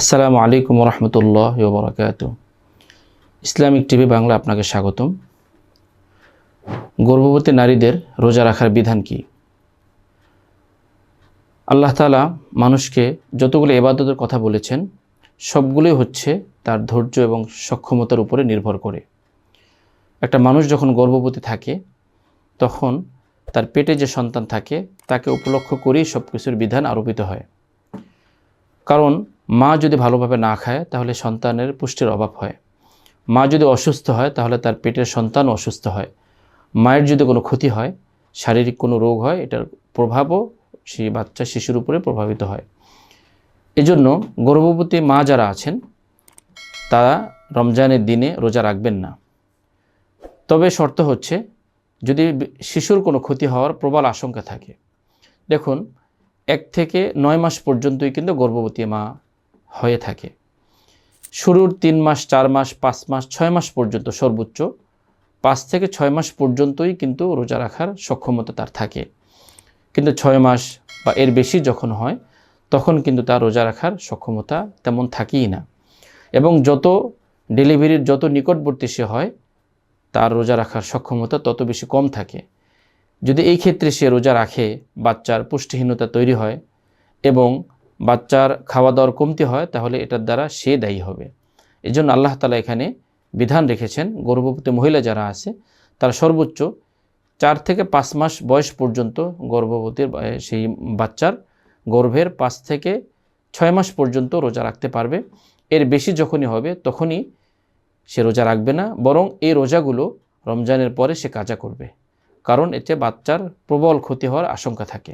আসসালামু আলাইকুম রহমতুল্লাহি ওয়া বারাকাতুহু। ইসলামিক টিভি বাংলা আপনাকে স্বাগতম। গর্ভবতী নারীদের রোজা রাখার বিধান কি? আল্লাহ তাআলা মানুষকে যতগুলো ইবাদতের কথা বলেছেন সবগুলোই হচ্ছে তার ধৈর্য এবং সক্ষমতার উপরে নির্ভর করে। একটা মানুষ যখন গর্ভবতী থাকে তখন তার পেটে যে সন্তান থাকে তাকে উপলক্ষ করেই সব কিছুর বিধান আরোপিত হয়। কারণ মা যদি ভালোভাবে না খায় তাহলে সন্তানের পুষ্টির অভাব হয়। মা যদি অসুস্থ হয় তাহলে তার পেটের সন্তানও অসুস্থ হয়। মায়ের যদি কোনো ক্ষতি হয়, শারীরিক কোনো রোগ হয়, এটার প্রভাবও সেই বাচ্চা শিশুর উপরে প্রভাবিত হয়। এজন্য গর্ভবতী মা যারা আছেন তারা রমজানের দিনে রোজা রাখবেন না। তবে শর্ত হচ্ছে যদি শিশুর কোনো ক্ষতি হওয়ার প্রবল আশঙ্কা থাকে। দেখুন 1 থেকে 9 মাস পর্যন্তই কিন্তু গর্ভবতী মা হয়ে থাকে। শুরুর 3 মাস, 4 মাস, 5 মাস, 6 মাস পর্যন্ত সর্বোচ্চ 5 থেকে 6 মাস পর্যন্তই কিন্তু রোজা রাখার সক্ষমতা তার থাকে। কিন্তু 6 মাস বা এর বেশি যখন হয় তখন কিন্তু তার রোজা রাখার সক্ষমতা তেমন থাকেই না। এবং যত ডেলিভারির যত নিকটবর্তী সে হয় তার রোজা রাখার সক্ষমতা তত বেশি কম থাকে। যদি এই ক্ষেত্রে সে রোজা রাখে, বাচ্চার পুষ্টিহীনতা তৈরি হয় এবং বাচ্চার খাওয়া দাওয়ার কমতি হয় তাহলে এটার দ্বারা সে দায়ী হবে। এজন্য আল্লাহ তাআলা এখানে বিধান রেখেছেন গর্ভবতী মহিলা যারা আছে তারা সর্বোচ্চ 4 থেকে 5 মাস বয়স পর্যন্ত গর্ভবতীর সেই বাচ্চার গর্ভের 5 থেকে 6 মাস পর্যন্ত রোজা রাখতে পারবে। এর বেশি যখনই হবে তখনই সে রোজা রাখবে না, বরং এই রোজাগুলো রমজানের পরে সে কাজা করবে। কারণ এতে বাচ্চার প্রবল ক্ষতি হওয়ার আশঙ্কা থাকে।